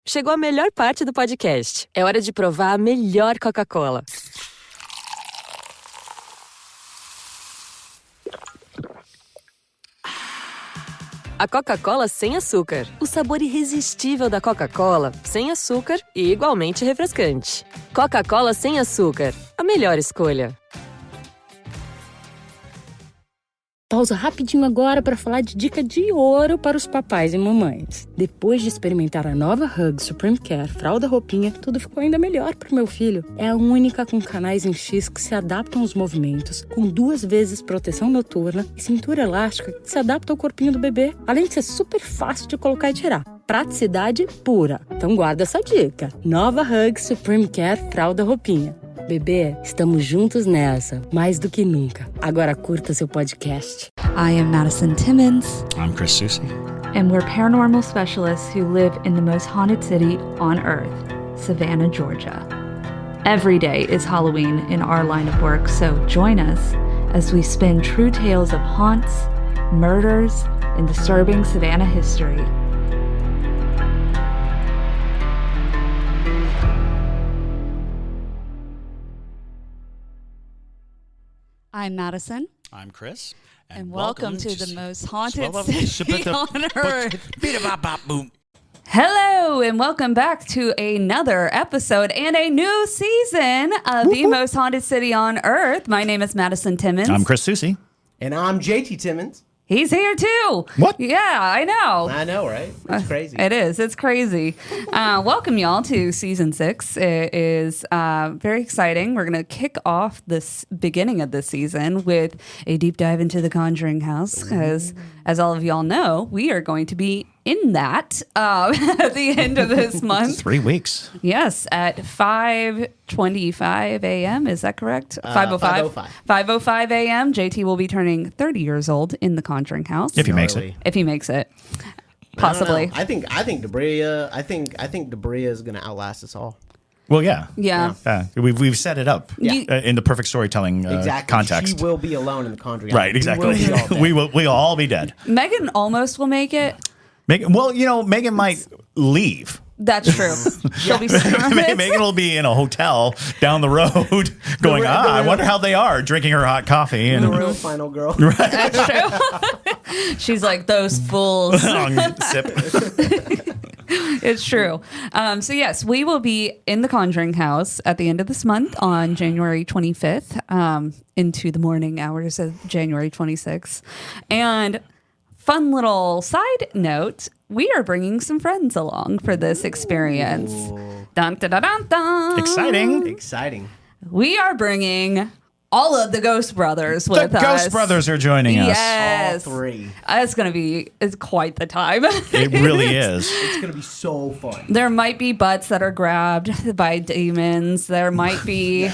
Chegou a melhor parte do podcast. É hora de provar a melhor Coca-Cola. A Coca-Cola sem açúcar. O sabor irresistível da Coca-Cola, sem açúcar e igualmente refrescante. Coca-Cola sem açúcar. A melhor escolha. Pausa rapidinho agora para falar de dica de ouro para os papais e mamães. Depois de experimentar a nova Hug Supreme Care Fralda Roupinha, tudo ficou ainda melhor para o meu filho. É a única com canais em X que se adaptam aos movimentos, com 2 vezes proteção noturna e cintura elástica que se adapta ao corpinho do bebê, além de ser super fácil de colocar e tirar. Praticidade pura. Então guarda essa dica. Nova Hug Supreme Care Fralda Roupinha. Bebê, estamos juntos nessa, mais do que nunca. Agora curta seu podcast. I am Madison Timmons. I'm Chris Soucy. And we're paranormal specialists who live in the most haunted city on earth, Savannah, Georgia. Every day is Halloween in our line of work, so join us as we spin true tales of haunts, murders, and disturbing Savannah history. I'm Madison. I'm Chris. And welcome to the most haunted city on earth. Hello, and welcome back to another episode and a new season of the most haunted city on earth. My name is Madison Timmons. I'm Chris Soucy. And I'm JT Timmons. He's here too. What? Yeah, I know. I know, right? It's crazy. It is. It's crazy. Welcome, y'all, to season 6. It is very exciting. We're going to kick off this beginning of this season with a deep dive into the Conjuring House, because, as all of y'all know, we are going to be in that at the end of this month. 3 weeks. Yes, at 5:25 a.m. Is that correct? 5:05. 5:05 a.m. JT will be turning 30 years old in the Conjuring House. If he makes it. If he makes it. Possibly. I think Debria. I think Debria is going to outlast us all. Well, yeah. Yeah. We've set it up in the perfect storytelling context. She will be alone in the Conjuring Right, exactly. We'll all be dead. Megan almost will make it. Megan might leave. That's true. She'll be Megan will be in a hotel down the road going, I wonder how they are, drinking her hot coffee. And the real final girl. Right. That's true. She's like, those fools. Sip. It's true. So yes, we will be in the Conjuring House at the end of this month on January 25th into the morning hours of January 26th. And fun little side note, we are bringing some friends along for this experience. Dun, dun, dun, dun, dun. Exciting. We are bringing all of the Ghost Brothers with us. The Ghost Brothers are joining us. Yes. All 3. It's quite the time. It really is. It's going to be so fun. There might be butts that are grabbed by demons. There might be,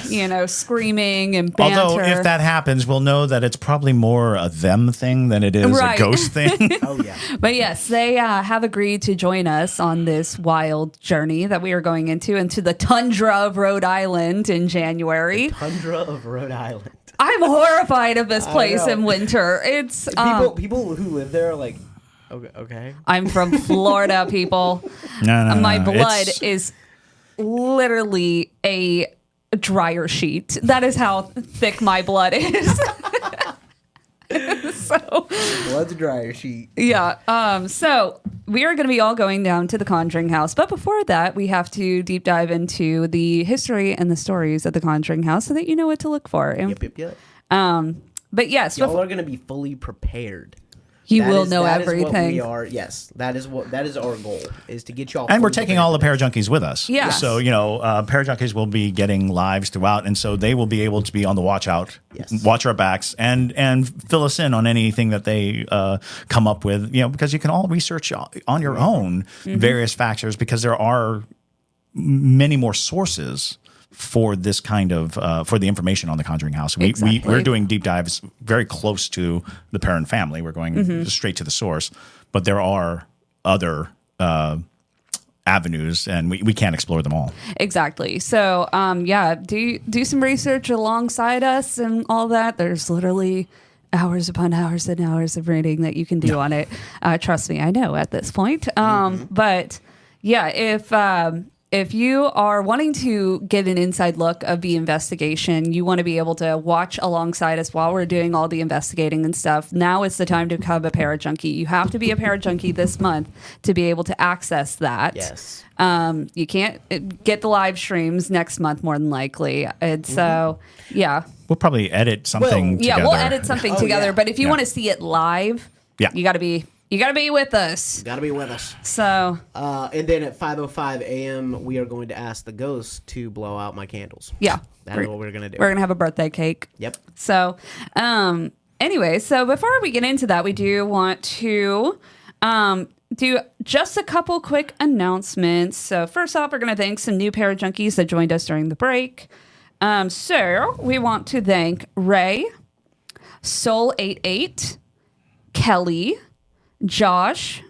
screaming and banter. Although if that happens, we'll know that it's probably more a them thing than it is a ghost thing. Oh, yeah. But yes, they have agreed to join us on this wild journey that we are going into the tundra of Rhode Island in January. The tundra of Rhode Island. I'm horrified of this place in winter. It's people who live there are like, okay. I'm from Florida, people. No, my blood is literally a dryer sheet. That is how thick my blood is. So blood's a dryer sheet. Yeah. So we are going to be all going down to the Conjuring House. But before that, we have to deep dive into the history and the stories of the Conjuring House so that you know what to look for. And, Yep. But yes, y'all are going to be fully prepared. You will know everything. That is what we are. Yes, that is our goal, is to get y'all. And we're taking all the Parajunkies with us. Yeah. So, Parajunkies will be getting lives throughout, and so they will be able to be on the watch out, watch our backs, and fill us in on anything that they come up with, because you can all research on your own various factors, because there are many more sources for this kind of for the information on the Conjuring House. We're doing deep dives very close to the Perron family. We're going straight to the source, but there are other avenues, and we can't explore them all. Exactly. So do some research alongside us and all that. There's literally hours upon hours and hours of reading that you can do on it. Trust me, I know at this point. But yeah, if you are wanting to get an inside look of the investigation, you want to be able to watch alongside us while we're doing all the investigating and stuff. Now is the time to become a Parajunkie. You have to be a Parajunkie this month to be able to access that. Yes. You can't get the live streams next month, more than likely. And so, yeah. We'll probably edit something together. Yeah, we'll edit something together. yeah. But if you want to see it live, you got to be with us. Gotta be with us. So, and then at 5:05 a.m., we are going to ask the ghosts to blow out my candles. yeah. That is what we're gonna do. We're going to have a birthday cake. Yep. So, anyway, so before we get into that, we do want to do just a couple quick announcements. So first off, we're going to thank some new Parajunkies that joined us during the break. So we want to thank Ray, Soul88, Kelly, Josh,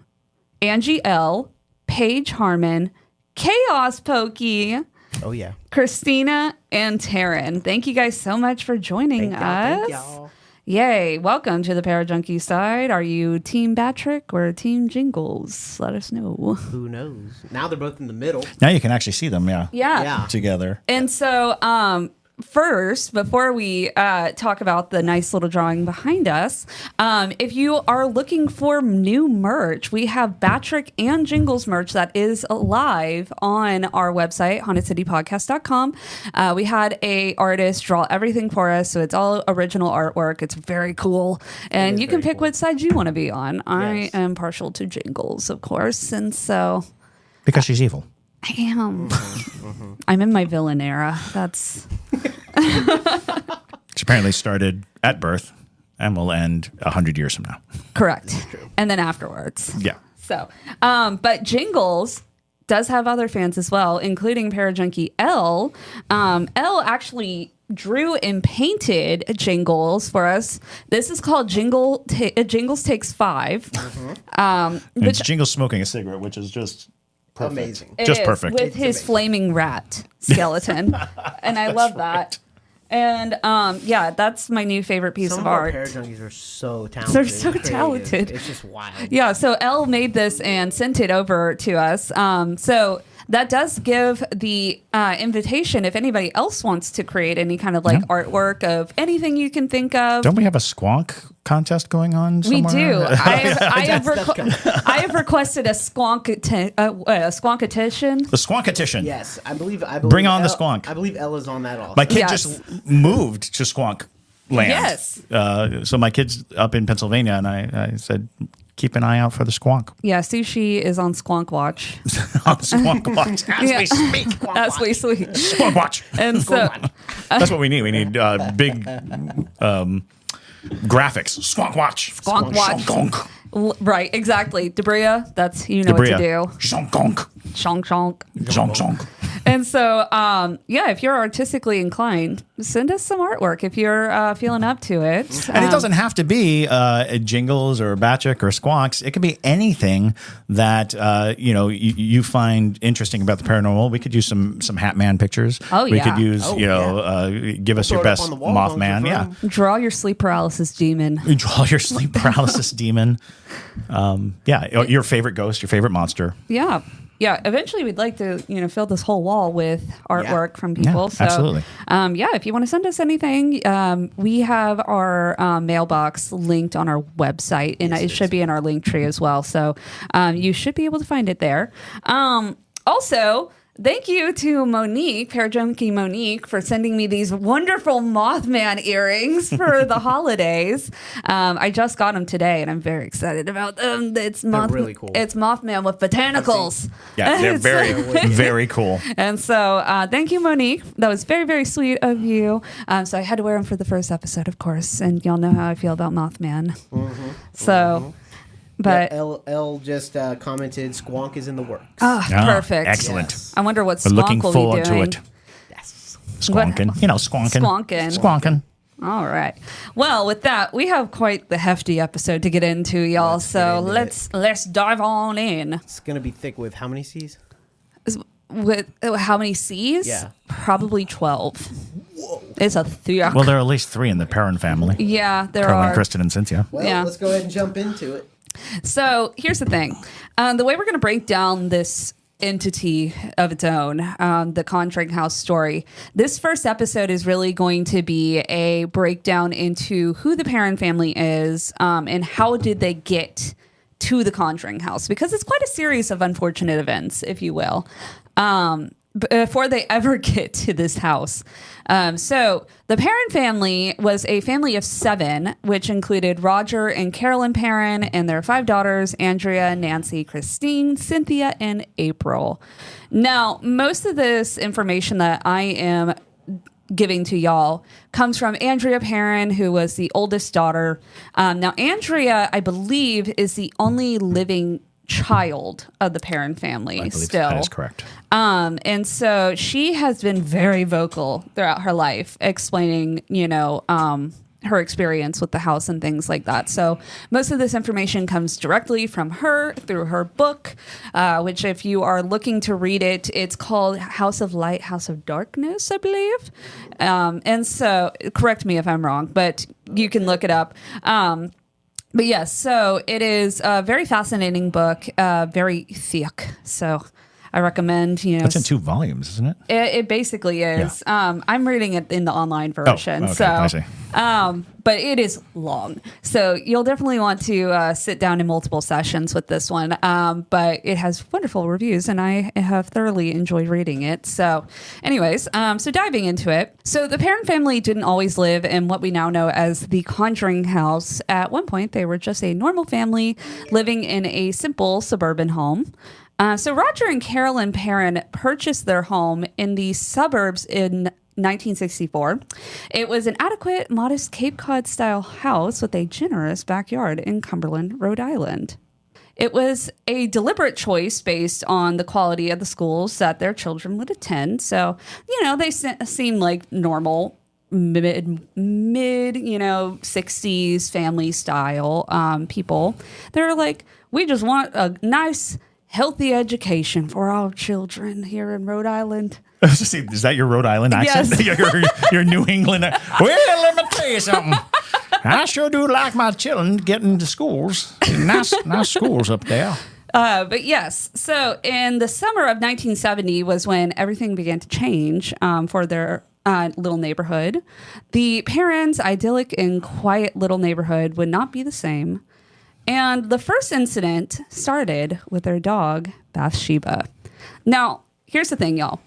Angie L, Paige Harmon, Chaos Pokey, Oh yeah. Christina, and Taryn. Thank you guys so much for joining us. Thank y'all. Yay. Welcome to the Parajunkie side. Are you Team Batrick or Team Jingles? Let us know. Who knows? Now they're both in the middle. Now you can actually see them, Yeah. together. And so, first, before we talk about the nice little drawing behind us, if you are looking for new merch, we have Batrick and Jingles merch that is live on our website, hauntedcitypodcast.com. We had a artist draw everything for us, so it's all original artwork. It's very cool. And you can pick what side you want to be on. I am partial to Jingles, of course, and so... Because she's evil. I am. I'm in my villain era. That's... Which apparently started at birth and will end 100 years from now. Correct. And then afterwards. Yeah. So, but Jingles does have other fans as well, including Parajunkie L. L actually drew and painted Jingles for us. This is called Jingles Takes 5. And it's Jingles smoking a cigarette, which is just... perfect. Amazing. It Just is, perfect. with his flaming rat skeleton. And I love that. And yeah, that's my new favorite piece Some of of our art. Parajunkies are so talented. They're so and creative. talented. It's just wild. Yeah, so Elle made this and sent it over to us. So that does give the invitation if anybody else wants to create any kind of like artwork of anything you can think of. Don't we have a squonk contest going on We somewhere? do. I have requested a squonk edition. The squonk edition. Yes, I believe. Bring on the squonk. I believe Ella's on that also. My kid Yes. just moved to squonk land. Yes. So my kid's up in Pennsylvania, and I said, keep an eye out for the squonk. Yeah, Sushi is on Squonk Watch. On Squonk Watch. As we speak. As we speak. Squonk Watch. And so, That's what we need. We need big graphics. Squonk Watch. Squonk Watch. Shonkonk. Right, exactly. Debria, that's, you know Debria. what to do. Shonkonk. Shonk, shonk. Shonk, shonk. And so, yeah, if you're artistically inclined, send us some artwork if you're feeling up to it. And it doesn't have to be Jingles or Batrick or Squonks. It can be anything that you find interesting about the paranormal. We could use some Hat Man pictures. Oh, we yeah. could use give us Throw your it up best on the wall, Mothman. Yeah, Draw your sleep paralysis demon. you draw your sleep paralysis demon. Your favorite ghost, your favorite monster. Yeah. Yeah, eventually we'd like to, fill this whole wall with artwork from people. Yeah, so, absolutely. If you want to send us anything, we have our mailbox linked on our website, and it should be in our link tree as well. So you should be able to find it there. Also, thank you to Monique, Parajunkie Monique, for sending me these wonderful Mothman earrings for the holidays. I just got them today, and I'm very excited about them. It's really cool. It's Mothman with botanicals. Yeah, they're very, very cool. And so thank you, Monique. That was very, very sweet of you. So I had to wear them for the first episode, of course, and y'all know how I feel about Mothman. So... But L just commented, "Squonk is in the works." Perfect. Excellent. Yes. I wonder what We're Squonk looking will forward be doing. to it. Yes. Squonking. Squonking. Squonking. Squonking. All right. Well, with that, we have quite the hefty episode to get into, y'all. So let's dive on in. It's gonna be thick with how many C's? With how many C's? Yeah. Probably 12. Whoa. It's a thick. Well, there are at least 3 in the Perron family. Yeah, there Carolyn, are. Kristen, and Cynthia. Well, Yeah. let's go ahead and jump into it. So here's the thing. The way we're going to break down this entity of its own, the Conjuring House story. This first episode is really going to be a breakdown into who the Perron family is, and how did they get to the Conjuring House, because it's quite a series of unfortunate events, if you will, before they ever get to this house. So the Perron family was a family of 7, which included Roger and Carolyn Perron and their 5 daughters, Andrea, Nancy, Christine, Cynthia, and April. Now, most of this information that I am giving to y'all comes from Andrea Perron, who was the oldest daughter. Now, Andrea, I believe, is the only living child of the Perron family. I believe still that is correct. And so she has been very vocal throughout her life, explaining, her experience with the house and things like that. So most of this information comes directly from her through her book, which if you are looking to read it, it's called House of Light, House of Darkness, I believe. And so correct me if I'm wrong, but you can look it up. But yes, so it is a very fascinating book, very thick. So I recommend, It's in 2 volumes, isn't it? It basically is. Yeah. I'm reading it in the online version. Oh, okay. I see. But it is long. So you'll definitely want to sit down in multiple sessions with this one. But it has wonderful reviews, and I have thoroughly enjoyed reading it. So anyways, so diving into it. So the Perron family didn't always live in what we now know as the Conjuring House. At one point, they were just a normal family living in a simple suburban home. So Roger and Carolyn Perron purchased their home in the suburbs in 1964. It was an adequate, modest Cape Cod-style house with a generous backyard in Cumberland, Rhode Island. It was a deliberate choice based on the quality of the schools that their children would attend. So, they seemed like normal, mid 60s family style people. They're like, we just want a nice, healthy education for our children here in Rhode Island. Is that your Rhode Island accent? Yes. your New England. Well, let me tell you something. I sure do like my children getting to schools. Nice schools up there. But yes, so in the summer of 1970 was when everything began to change for their little neighborhood. The Perrons' idyllic and quiet little neighborhood would not be the same. And the first incident started with their dog, Bathsheba. Now, here's the thing, y'all.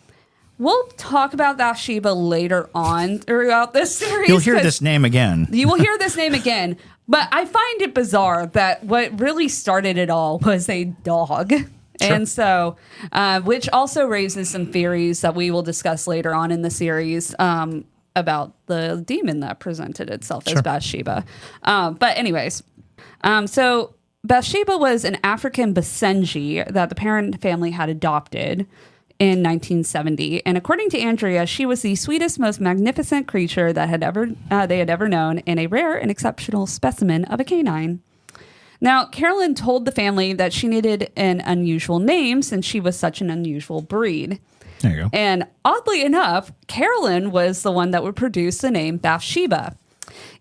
We'll talk about Bathsheba later on throughout this series. You'll hear this name again. You will hear this name again. But I find it bizarre that what really started it all was a dog. Sure. And so, which also raises some theories that we will discuss later on in the series about the demon that presented itself as Bathsheba. But anyways... So Bathsheba was an African Basenji that the Perron family had adopted in 1970. And according to Andrea, she was the sweetest, most magnificent creature that they had ever known, and a rare and exceptional specimen of a canine. Now, Carolyn told the family that she needed an unusual name since she was such an unusual breed. There you go. And oddly enough, Carolyn was the one that would produce the name Bathsheba,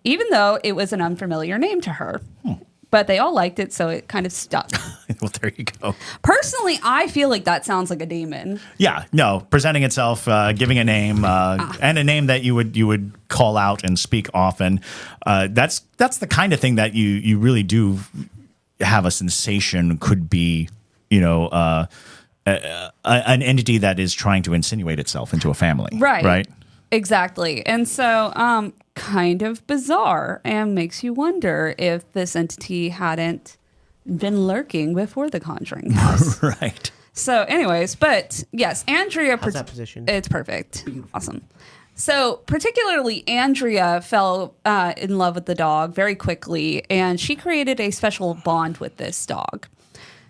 even though it was an unfamiliar name to her. But they all liked it, so it kind of stuck. Well, there you go. Personally, I feel like that sounds like a demon. Yeah, no, presenting itself, giving a name, and a name that you would call out and speak often. That's the kind of thing that you really do have a sensation could be, an entity that is trying to insinuate itself into a family. Right. Exactly. And so, kind of bizarre, and makes you wonder if this entity hadn't been lurking before the Conjuring House. Right. So anyways, but yes, Andrea... How's that position? It's perfect. Awesome. So particularly Andrea fell in love with the dog very quickly, and she created a special bond with this dog.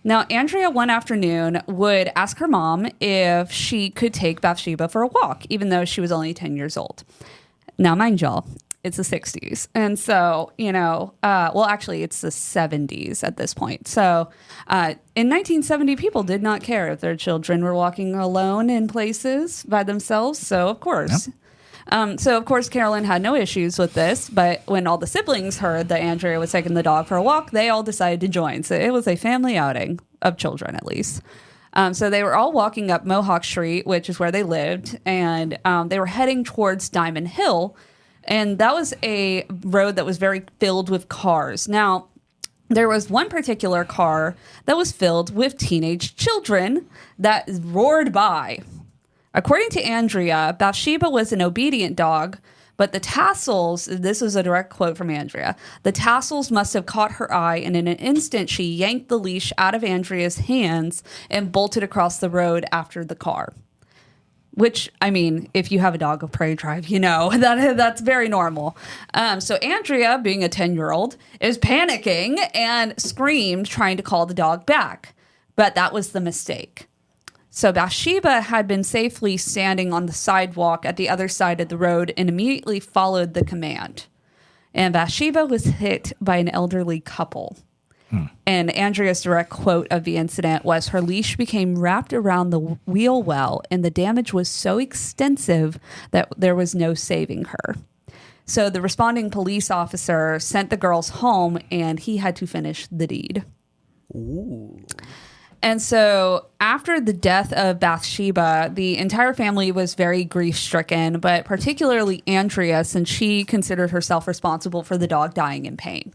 Now, Andrea one afternoon would ask her mom if she could take Bathsheba for a walk, even though she was only 10 years old. Now, mind y'all, it's the 60s. And so, actually, it's the 70s at this point. So in 1970, people did not care if their children were walking alone in places by themselves. So, of course. Yep. Carolyn had no issues with this. But when all the siblings heard that Andrea was taking the dog for a walk, they all decided to join. So it was a family outing of children, at least. So they were all walking up Mohawk Street, which is where they lived, and they were heading towards Diamond Hill. And that was a road that was very filled with cars. Now, there was one particular car that was filled with teenage children that roared by. According to Andrea, Bathsheba was an obedient dog, but the tassels, this is a direct quote from Andrea, the tassels must have caught her eye, and in an instant she yanked the leash out of Andrea's hands and bolted across the road after the car. Which, I mean, if you have a dog of prey drive, you know, that's very normal. So Andrea, being a 10-year-old, is panicking and screamed, trying to call the dog back. But that was the mistake. So Bathsheba had been safely standing on the sidewalk at the other side of the road and immediately followed the command. And Bathsheba was hit by an elderly couple. And Andrea's direct quote of the incident was, her leash became wrapped around the wheel well, and the damage was so extensive that there was no saving her. So the responding police officer sent the girls home, and he had to finish the deed. Ooh. And so after the death of Bathsheba, the entire family was very grief-stricken, but particularly Andrea, since she considered herself responsible for the dog dying in pain.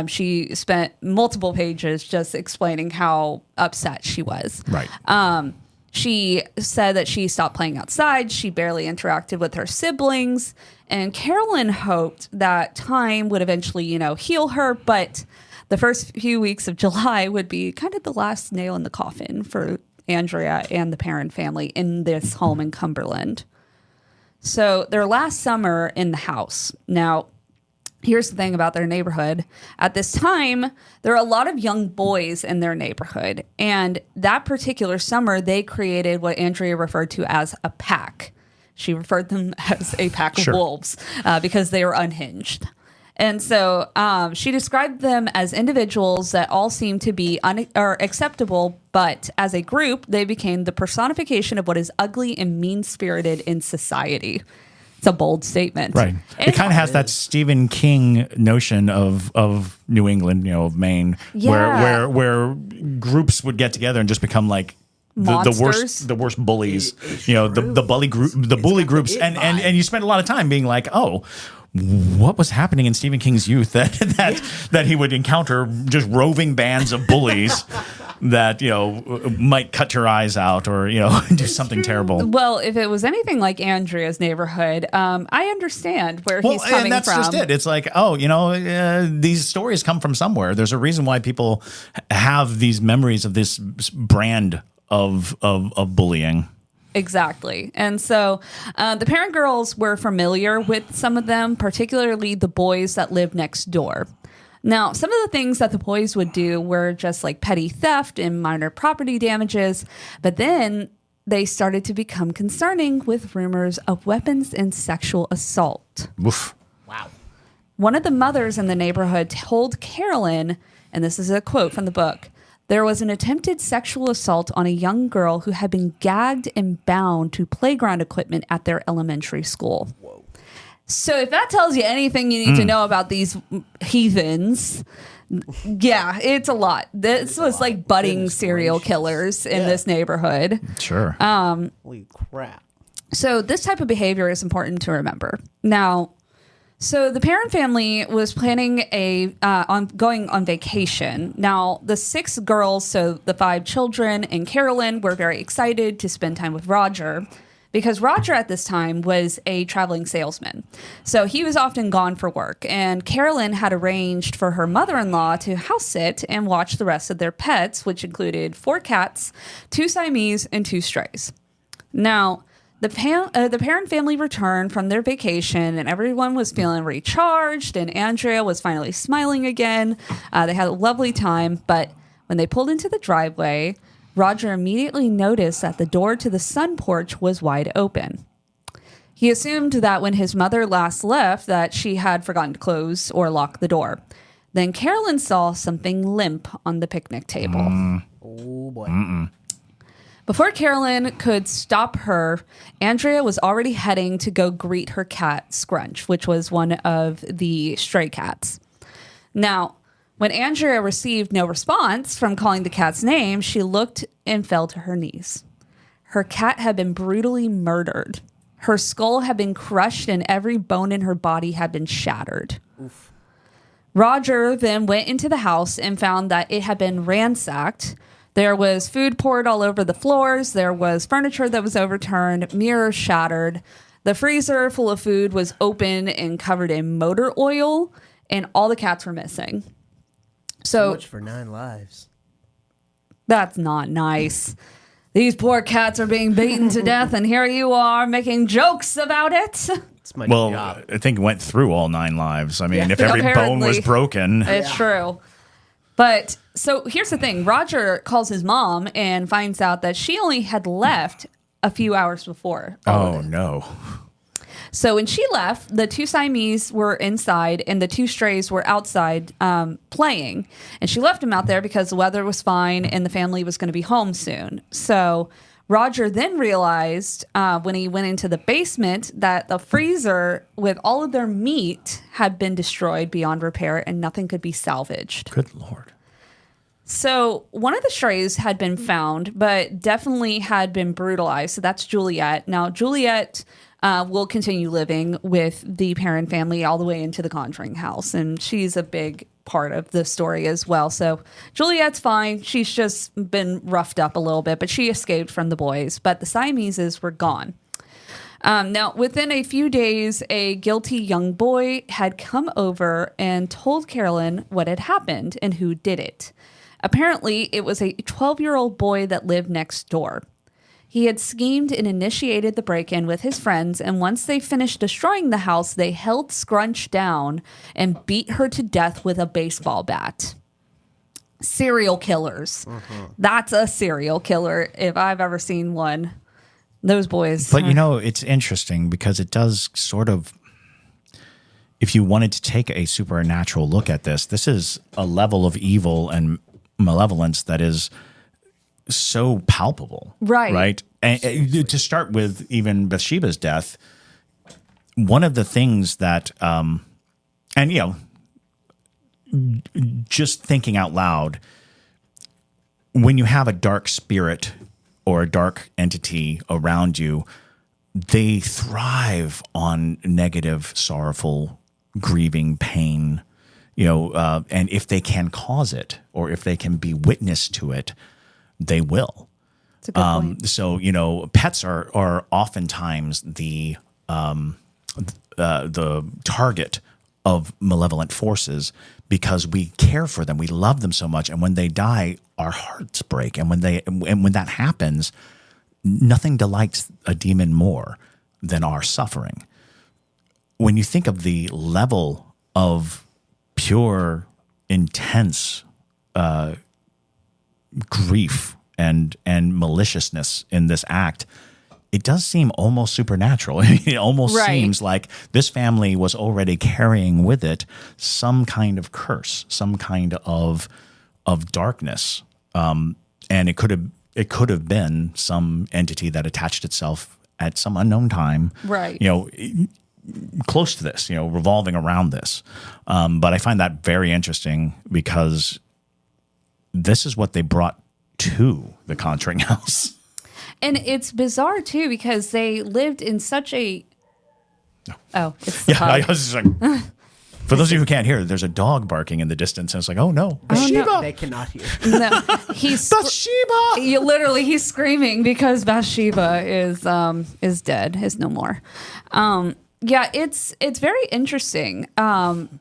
She spent multiple pages just explaining how upset she was. Right. She said that she stopped playing outside. She barely interacted with her siblings. And Carolyn hoped that time would eventually, heal her, but the first few weeks of July would be kind of the last nail in the coffin for Andrea and the Perron family in this home in Cumberland. So their last summer in the house. Now, here's the thing about their neighborhood. At this time, there are a lot of young boys in their neighborhood. And that particular summer, they created what Andrea referred to as a pack. She referred them as a pack of wolves because they were unhinged. And so she described them as individuals that all seemed to be acceptable, but as a group, they became the personification of what is ugly and mean-spirited in society. It's a bold statement. Right. It kind of has that Stephen King notion of New England, of Maine, where groups would get together and just become like the worst bullies, the bully groups. And you spend a lot of time being like, oh, what was happening in Stephen King's youth that he would encounter just roving bands of bullies that might cut your eyes out or do something terrible. Well, if it was anything like Andrea's neighborhood, I understand where he's coming from. And that's just it. It's like, these stories come from somewhere. There's a reason why people have these memories of this brand of bullying. Exactly. And so the Perron girls were familiar with some of them, particularly the boys that lived next door. Now, some of the things that the boys would do were just like petty theft and minor property damages, but then they started to become concerning with rumors of weapons and sexual assault. Oof. Wow. One of the mothers in the neighborhood told Carolyn, and this is a quote from the book, there was an attempted sexual assault on a young girl who had been gagged and bound to playground equipment at their elementary school. Whoa. So if that tells you anything you need to know about these heathens, it's a lot. This was like budding serial killers in this neighborhood. Sure. Holy crap. So this type of behavior is important to remember. Now, so the Perron family was planning on going on vacation. Now, the 6 girls, so the 5 children and Carolyn, were very excited to spend time with Roger because Roger at this time was a traveling salesman. So he was often gone for work, and Carolyn had arranged for her mother-in-law to house sit and watch the rest of their pets, which included 4 cats, 2 Siamese, and 2 strays. Now, the Perron family returned from their vacation, and everyone was feeling recharged, and Andrea was finally smiling again. They had a lovely time, but when they pulled into the driveway, Roger immediately noticed that the door to the sun porch was wide open. He assumed that when his mother last left that she had forgotten to close or lock the door. Then Carolyn saw something limp on the picnic table. Oh, boy. Before Carolyn could stop her, Andrea was already heading to go greet her cat, Scrunch, which was one of the stray cats. Now, When Andrea received no response from calling the cat's name, she looked and fell to her knees. Her cat had been brutally murdered. Her skull had been crushed and every bone in her body had been shattered. Oof. Roger then went into the house and found that it had been ransacked. There was food poured all over the floors. There was furniture that was overturned, mirrors shattered. The freezer full of food was open and covered in motor oil, and all the cats were missing. So much for 9 lives. That's not nice. These poor cats are being beaten to death, and here you are making jokes about it. It's my job. I think it went through all 9 lives. I mean, if every bone was broken. It's true. But so here's the thing. Roger calls his mom and finds out that she only had left a few hours before. Oh, no. So when she left, the 2 Siamese were inside and the 2 strays were outside playing. And she left them out there because the weather was fine and the family was going to be home soon. So Roger then realized when he went into the basement that the freezer with all of their meat had been destroyed beyond repair and nothing could be salvaged. Good Lord. So one of the strays had been found, but definitely had been brutalized. So that's Juliet. Now, Juliet will continue living with the Perron family all the way into the Conjuring House. And she's a big part of the story as well. So Juliet's fine. She's just been roughed up a little bit, but she escaped from the boys. But the Siameses were gone. Now, within a few days, a guilty young boy had come over and told Carolyn what had happened and who did it. Apparently, it was a 12-year-old boy that lived next door. He had schemed and initiated the break-in with his friends, and once they finished destroying the house, they held Scrunch down and beat her to death with a baseball bat. Serial killers. That's a serial killer if I've ever seen one. Those boys. But, it's interesting because it does sort of, if you wanted to take a supernatural look at this is a level of evil and malevolence that is so palpable, right? And to start with, even Bathsheba's death, one of the things that, just thinking out loud, when you have a dark spirit or a dark entity around you, they thrive on negative, sorrowful, grieving, pain, and if they can cause it or if they can be witness to it, they will. That's a good point. So, pets are oftentimes the target of malevolent forces because we care for them, we love them so much, and when they die, our hearts break. And when that happens, nothing delights a demon more than our suffering. When you think of the level of pure, intense grief and maliciousness in this act, it does seem almost supernatural. It almost seems like this family was already carrying with it some kind of curse, some kind of darkness, and it could have been some entity that attached itself at some unknown time, right? Close to this, revolving around this. But I find that very interesting because this is what they brought to the Conjuring House. And it's bizarre, too, because they lived in such a... Oh, it's the I was just like... For those of you who can't hear, there's a dog barking in the distance, and it's like, oh, no. Bathsheba! No. They cannot hear. No, Bathsheba! Literally, he's screaming because Bathsheba is dead, is no more. It's very interesting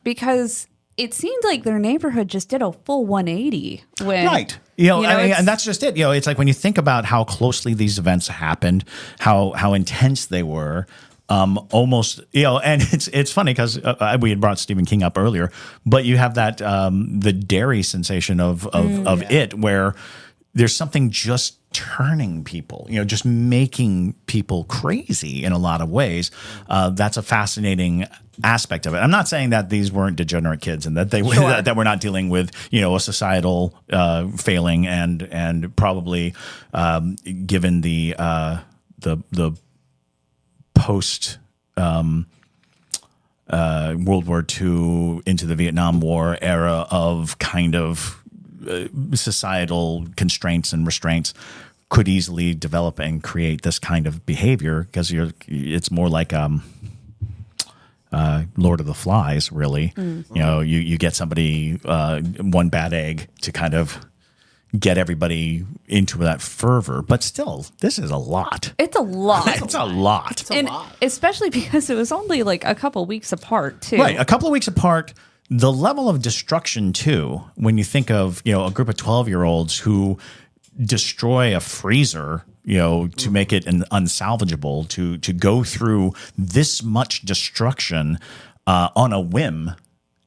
because it seemed like their neighborhood just did a full 180. Right. And that's just it. It's like when you think about how closely these events happened, how intense they were, almost, and it's funny because we had brought Stephen King up earlier, but you have that, the dairy sensation of it, where there's something just turning people, just making people crazy in a lot of ways. That's a fascinating aspect of it. I'm not saying that these weren't degenerate kids and that they that we're not dealing with, a societal failing and probably given the post World War II into the Vietnam War era of kind of societal constraints and restraints could easily develop and create this kind of behavior, because it's more like Lord of the Flies, really. Mm-hmm. You know, you get somebody, one bad egg to kind of get everybody into that fervor. But still, this is a lot. It's a lot. It's a lot. It's a lot. Especially because it was only like a couple weeks apart, too. Right, a couple of weeks apart. The level of destruction, too, when you think of, you know, a group of 12-year-olds who destroy a freezer, you know, to make it an unsalvageable, to go through this much destruction on a whim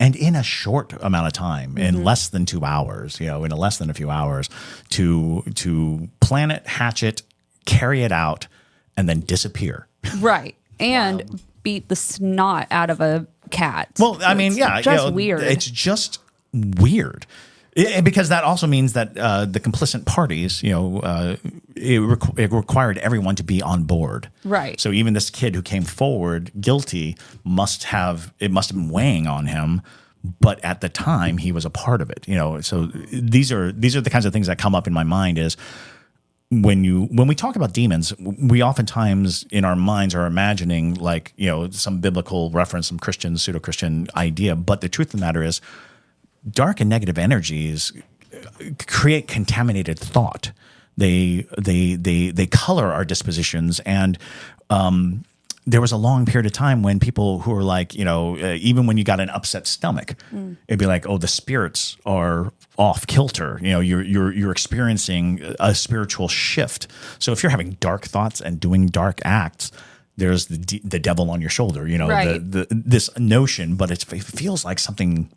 and in a short amount of time, in less than 2 hours, you know, in less than a few hours, to plan it, hatch it, carry it out, and then disappear. Right. And beat the snot out of a cat. Well, I mean, yeah. Just, you know, weird. It's just weird. Because that also means that the complicit parties, you know, it required everyone to be on board. Right. So even this kid who came forward guilty must have been weighing on him, but at the time he was a part of it. You know, so these are the kinds of things that come up in my mind is when we talk about demons, we oftentimes in our minds are imagining like, you know, some biblical reference, some Christian, pseudo-Christian idea. But the truth of the matter is, dark and negative energies create contaminated thought. They color our dispositions, and there was a long period of time when people who were like, you know, even when you got an upset stomach, it'd be like, oh, the spirits are off kilter. You know, you're experiencing a spiritual shift. So if you're having dark thoughts and doing dark acts, there's the devil on your shoulder. You know, right. This notion, but it feels like some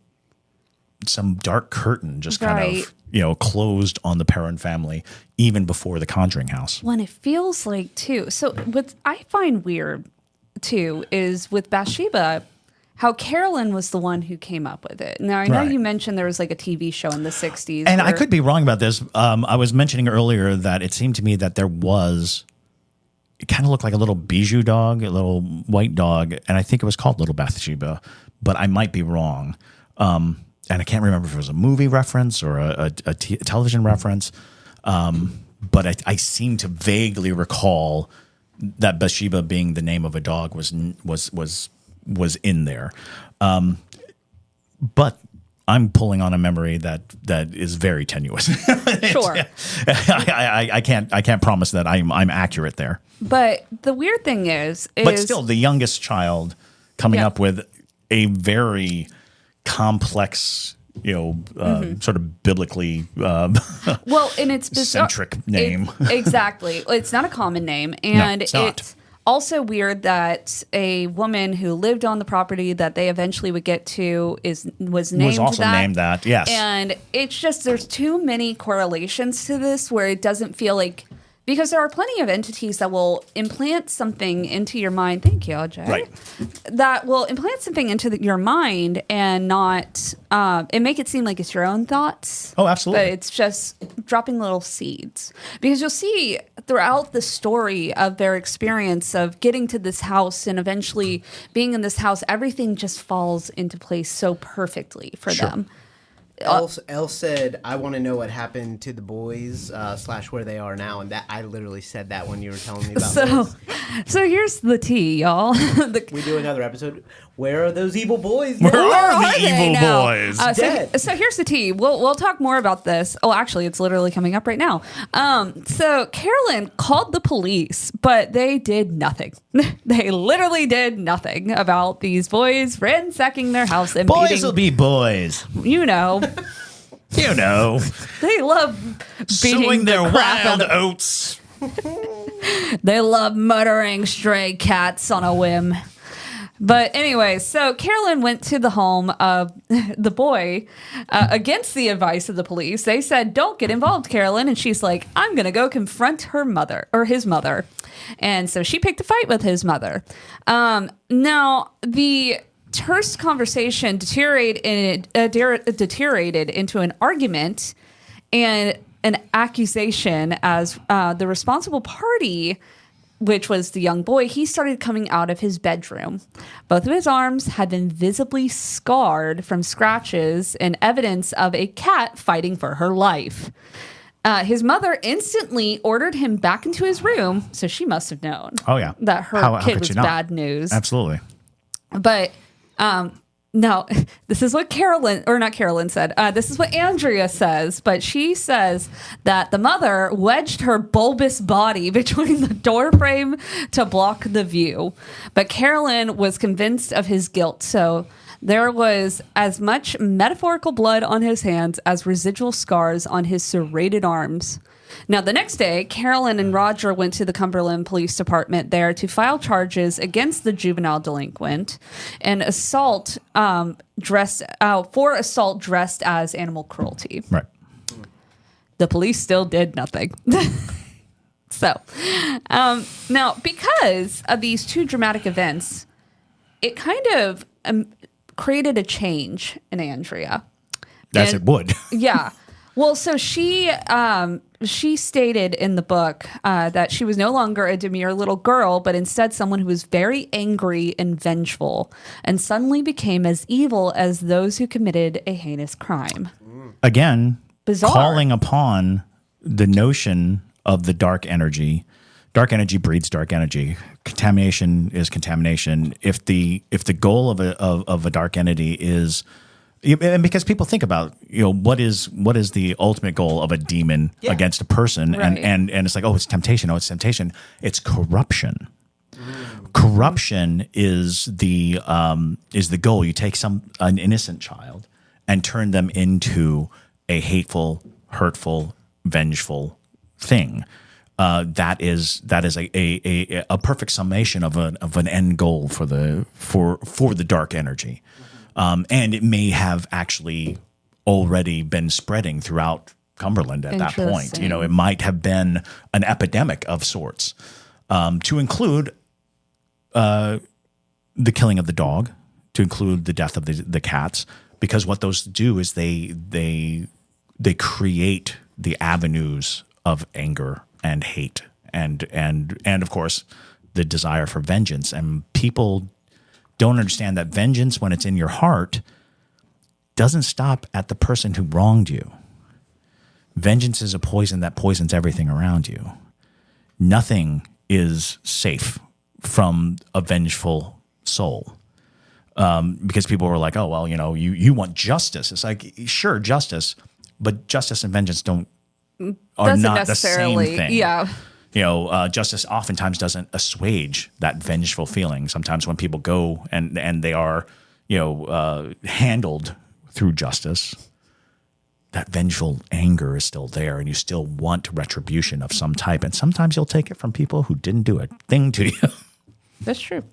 dark curtain just kind of, you know, closed on the Perron family even before the Conjuring House. When it feels like, too. So what I find weird, too, is with Bathsheba, how Carolyn was the one who came up with it. Now, I know you mentioned there was like a TV show in the 60s. And I could be wrong about this. I was mentioning earlier that it seemed to me that there was, it kind of looked like a little bijou dog, a little white dog, and I think it was called Little Bathsheba, but I might be wrong. And I can't remember if it was a movie reference or a television reference, but I seem to vaguely recall that Bathsheba being the name of a dog was in there. But I'm pulling on a memory that is very tenuous. Sure, I can't promise that I'm accurate there. But the weird thing is but still, the youngest child coming up with a very complex, you know, sort of biblically well, and it's centric name. Exactly. It's not a common name. And no, it's also weird that a woman who lived on the property that they eventually would get to was also named that, yes. And it's just, there's too many correlations to this where it doesn't feel like, because there are plenty of entities that will implant something into your mind. Thank you, Ajay. Right. That will implant something into your mind and not and make it seem like it's your own thoughts. Oh, absolutely. But it's just dropping little seeds. Because you'll see throughout the story of their experience of getting to this house and eventually being in this house, everything just falls into place so perfectly for them. Elle said, I want to know what happened to the boys / where they are now. And that I literally said that when you were telling me about this. So here's the tea, y'all. We do another episode. Where are those evil boys? Where are the evil boys? Dead. So here's the tea. We'll talk more about this. Oh, actually, it's literally coming up right now. So Carolyn called the police, but they did nothing. They literally did nothing about these boys ransacking their house and boys will be boys. You know. You know. They love beating sowing their wild out oats. They love murdering stray cats on a whim. But anyway, so Carolyn went to the home of the boy against the advice of the police. They said, don't get involved, Carolyn. And she's like, I'm going to go confront her mother or his mother. And so she picked a fight with his mother. Now, the terse conversation deteriorated into an argument and an accusation as the responsible party which was the young boy, he started coming out of his bedroom. Both of his arms had been visibly scarred from scratches and evidence of a cat fighting for her life. His mother instantly ordered him back into his room, so she must have known that her kid was bad news. Absolutely. But no, this is what Carolyn said. This is what Andrea says, but she says that the mother wedged her bulbous body between the doorframe to block the view. But Carolyn was convinced of his guilt, so there was as much metaphorical blood on his hands as residual scars on his serrated arms. Now, the next day, Carolyn and Roger went to the Cumberland Police Department there to file charges against the juvenile delinquent and assault dressed as animal cruelty. Right. The police still did nothing. So, now, because of these two dramatic events, it kind of created a change in Andrea. It would. Yeah. Well, so she stated in the book that she was no longer a demure little girl, but instead someone who was very angry and vengeful, and suddenly became as evil as those who committed a heinous crime. Again, bizarre. Calling upon the notion of the dark energy. Dark energy breeds dark energy. Contamination is contamination. If the goal of a dark entity is, and because people think about, what is the ultimate goal of a demon against a person, right. and it's like, it's temptation. It's temptation. It's corruption. Corruption is the goal. You take an innocent child and turn them into a hateful, hurtful, vengeful thing. That is a perfect summation of an end goal for the dark energy. And it may have actually already been spreading throughout Cumberland at that point. It might have been an epidemic of sorts, to include the killing of the dog, to include the death of the cats, because what those do is they create the avenues of anger and hate and of course the desire for vengeance. And people don't understand that vengeance, when it's in your heart, doesn't stop at the person who wronged you. Vengeance is a poison that poisons everything around you. Nothing is safe from a vengeful soul. Because people were like, you want justice. It's like, sure, justice, but justice and vengeance are not the same thing. Yeah. Justice oftentimes doesn't assuage that vengeful feeling. Sometimes when people go and they are, handled through justice, that vengeful anger is still there, and you still want retribution of some type. And sometimes you'll take it from people who didn't do a thing to you. That's true.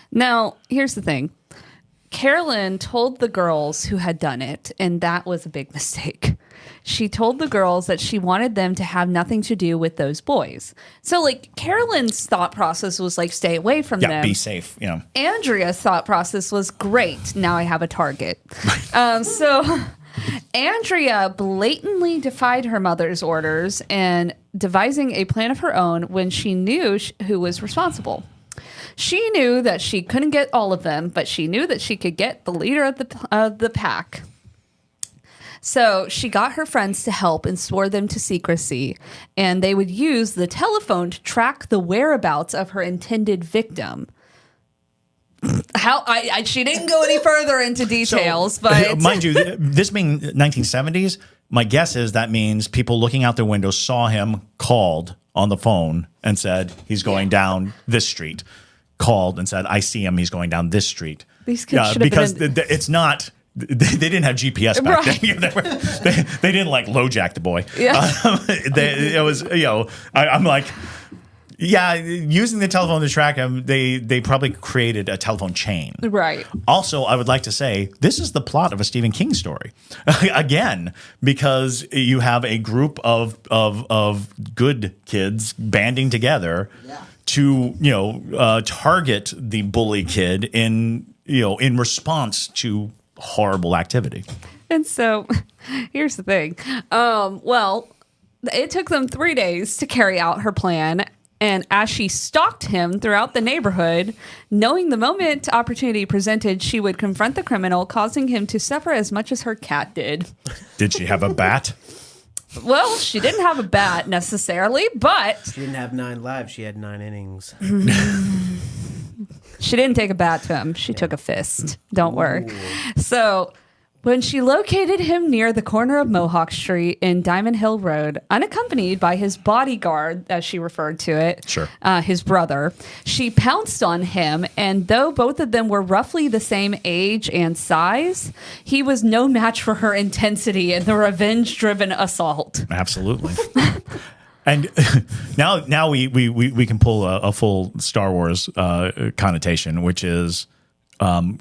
Now, here's the thing. Carolyn told the girls who had done it, and that was a big mistake. She told the girls that she wanted them to have nothing to do with those boys. So, Carolyn's thought process was stay away from them. Yeah, be safe. Andrea's thought process was, great, now I have a target. So Andrea blatantly defied her mother's orders and devising a plan of her own when she knew who was responsible. She knew that she couldn't get all of them, but she knew that she could get the leader of the pack. So she got her friends to help and swore them to secrecy, and they would use the telephone to track the whereabouts of her intended victim. She didn't go any further into details, but mind you, this being 1970s, my guess is that means people looking out their windows saw him, called on the phone and said he's going down this street. Called and said, I see him, he's going down this street. These kids should because have been it's not. They didn't have GPS back then. They didn't LoJack the boy. Yeah. It was, I'm like, yeah, using the telephone to track him, they probably created a telephone chain. Right. Also, I would like to say this is the plot of a Stephen King story. Again, because you have a group of good kids banding together to target the bully kid in response to horrible activity. And so here's the thing. Well, it took them 3 days to carry out her plan. And as she stalked him throughout the neighborhood, knowing the moment opportunity presented, she would confront the criminal, causing him to suffer as much as her cat did. Did she have a bat? Well, she didn't have a bat necessarily, but... She didn't have 9 lives. She had 9 innings. She didn't take a bat to him. She took a fist. Don't worry. So when she located him near the corner of Mohawk Street in Diamond Hill Road, unaccompanied by his bodyguard, as she referred to it, his brother, she pounced on him. And though both of them were roughly the same age and size, he was no match for her intensity in the revenge-driven assault. Absolutely. And now we can pull a full Star Wars connotation, which is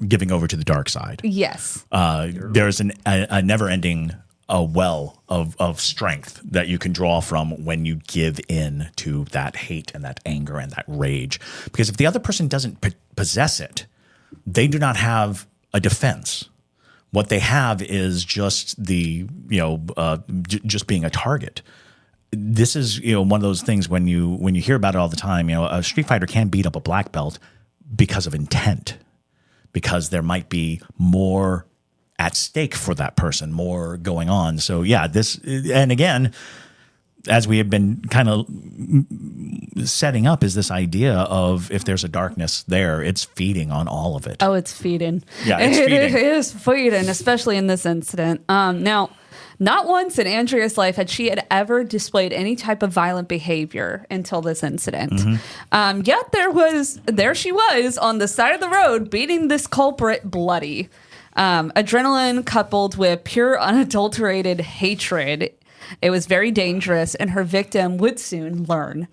giving over to the dark side. Yes. There's a never-ending well of strength that you can draw from when you give in to that hate and that anger and that rage. Because if the other person doesn't possess it, they do not have a defense. What they have is just just being a target. This is one of those things when you hear about it all the time. A street fighter can beat up a black belt because of intent, because there might be more at stake for that person, more going on. So yeah, and again, as we have been kind of setting up, is this idea of if there's a darkness there, it's feeding on all of it. Oh, it's feeding. Yeah, it's feeding. It is feeding, especially in this incident. Now, not once in Andrea's life had she ever displayed any type of violent behavior until this incident. Yet there she was on the side of the road beating this culprit bloody. Adrenaline coupled with pure unadulterated hatred. It was very dangerous, and her victim would soon learn.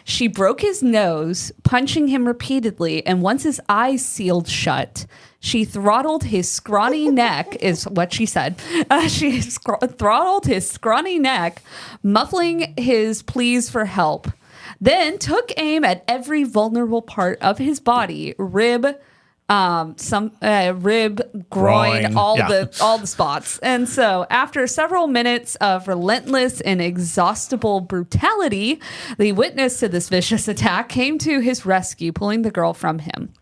She broke his nose, punching him repeatedly, and once his eyes sealed shut, she throttled his scrawny neck, is what she said. She throttled his scrawny neck, muffling his pleas for help, then took aim at every vulnerable part of his body, rib, groin, all the spots. And so after several minutes of relentless and exhaustible brutality, the witness to this vicious attack came to his rescue, pulling the girl from him.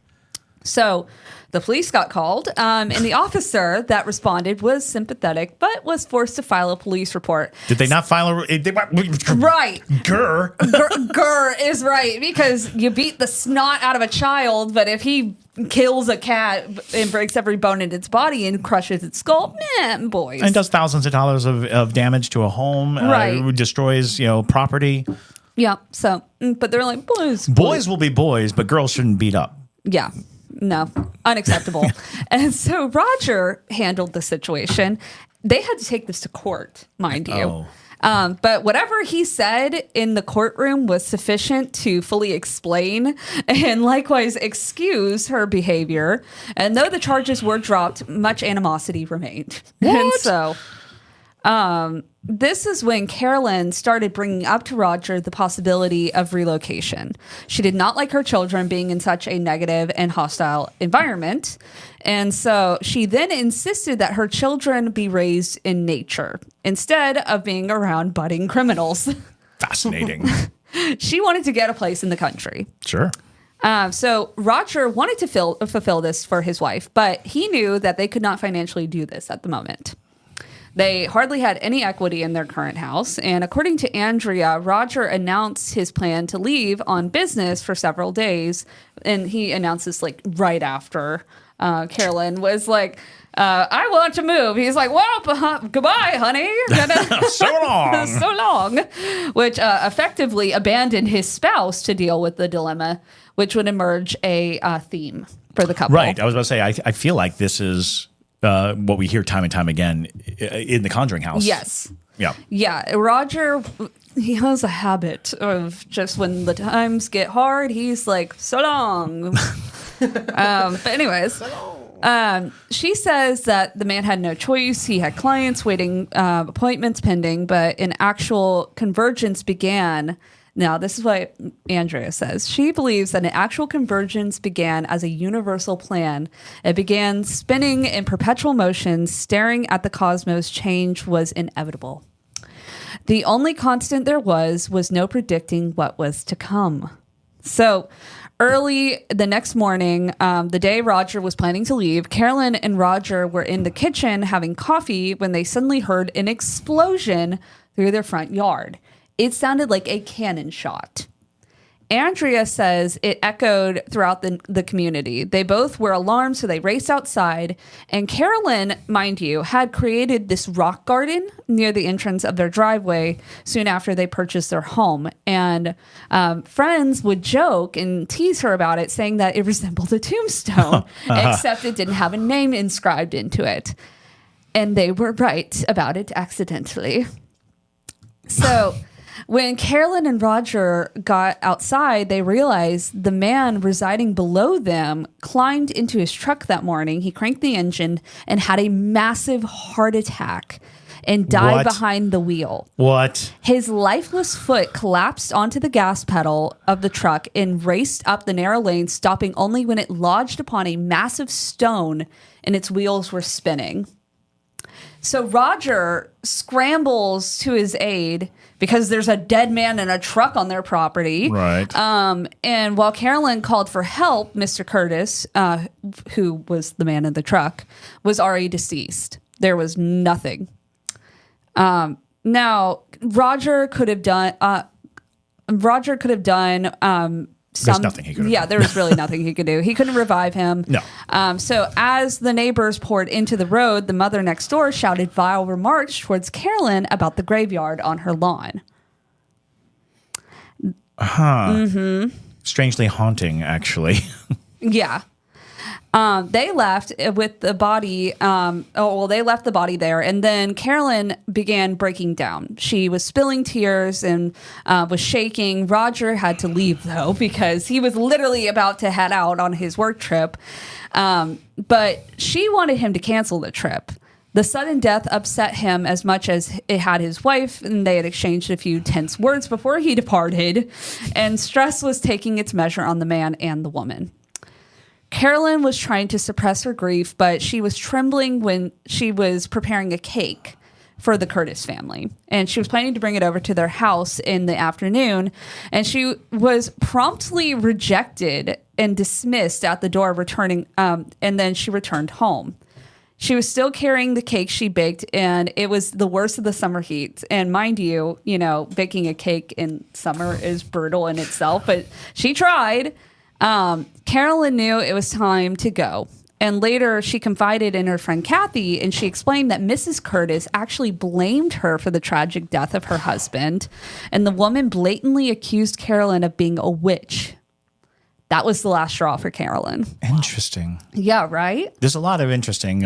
So the police got called, and the officer that responded was sympathetic, but was forced to file a police report. Did they not file a... Right. Grr is right, because you beat the snot out of a child, but if he kills a cat and breaks every bone in its body and crushes its skull, boys. And does thousands of dollars of damage to a home, destroys, property. Yeah, so, but they're like, boys. Boys will be boys, but girls shouldn't beat up. Yeah. No, unacceptable. And so Roger handled the situation. They had to take this to court, mind you. But whatever he said in the courtroom was sufficient to fully explain and likewise excuse her behavior. And though the charges were dropped, much animosity remained. What? And so this is when Carolyn started bringing up to Roger the possibility of relocation. She did not like her children being in such a negative and hostile environment. And so she then insisted that her children be raised in nature instead of being around budding criminals. Fascinating. She wanted to get a place in the country. Sure. So Roger wanted to fulfill this for his wife, but he knew that they could not financially do this at the moment. They hardly had any equity in their current house, and according to Andrea, Roger announced his plan to leave on business for several days, and he announced this like right after Carolyn was like, I want to move. He's like, well, goodbye, honey. So long. So long. Which effectively abandoned his spouse to deal with the dilemma, which would emerge a theme for the couple. Right. I was about to say, I feel like this is... what we hear time and time again in the Conjuring House. Yes. Yeah. Yeah. Roger, he has a habit of just when the times get hard, he's like, so long. But anyways, she says that the man had no choice. He had clients waiting, appointments pending, but an actual convergence began. Now, this is what Andrea says. She believes that an actual convergence began as a universal plan. It began spinning in perpetual motion, staring at the cosmos. Change was inevitable. The only constant there was no predicting what was to come. So early the next morning, the day Roger was planning to leave, Carolyn and Roger were in the kitchen having coffee when they suddenly heard an explosion through their front yard. It sounded like a cannon shot. Andrea says it echoed throughout the community. They both were alarmed, so they raced outside. And Carolyn, mind you, had created this rock garden near the entrance of their driveway soon after they purchased their home. And friends would joke and tease her about it, saying that it resembled a tombstone, except it didn't have a name inscribed into it. And they were right about it accidentally. So... when Carolyn and Roger got outside, they realized the man residing below them climbed into his truck that morning. He cranked the engine and had a massive heart attack and died behind the wheel. What? His lifeless foot collapsed onto the gas pedal of the truck and raced up the narrow lane, stopping only when it lodged upon a massive stone and its wheels were spinning. So Roger scrambles to his aid because there's a dead man in a truck on their property. Right. And while Carolyn called for help, Mr. Curtis, who was the man in the truck, was already deceased. There was nothing. Now, Roger could have done... There's nothing he could have done. There was really nothing he could do. He couldn't revive him. No. So as the neighbors poured into the road, the mother next door shouted vile remarks towards Carolyn about the graveyard on her lawn. Mm-hmm. Strangely haunting, actually. Yeah. They left with the body. They left the body there. And then Carolyn began breaking down. She was spilling tears and was shaking. Roger had to leave, though, because he was literally about to head out on his work trip. But she wanted him to cancel the trip. The sudden death upset him as much as it had his wife, and they had exchanged a few tense words before he departed. And stress was taking its measure on the man and the woman. Carolyn was trying to suppress her grief, but she was trembling when she was preparing a cake for the Curtis family. And she was planning to bring it over to their house in the afternoon. And she was promptly rejected and dismissed at the door, returning. And then she returned home. She was still carrying the cake she baked, and it was the worst of the summer heat. And mind you, baking a cake in summer is brutal in itself, but she tried. Carolyn knew it was time to go. And later she confided in her friend Kathy, and she explained that Mrs. Curtis actually blamed her for the tragic death of her husband. And the woman blatantly accused Carolyn of being a witch. That was the last straw for Carolyn. Interesting. Yeah, right? There's a lot of interesting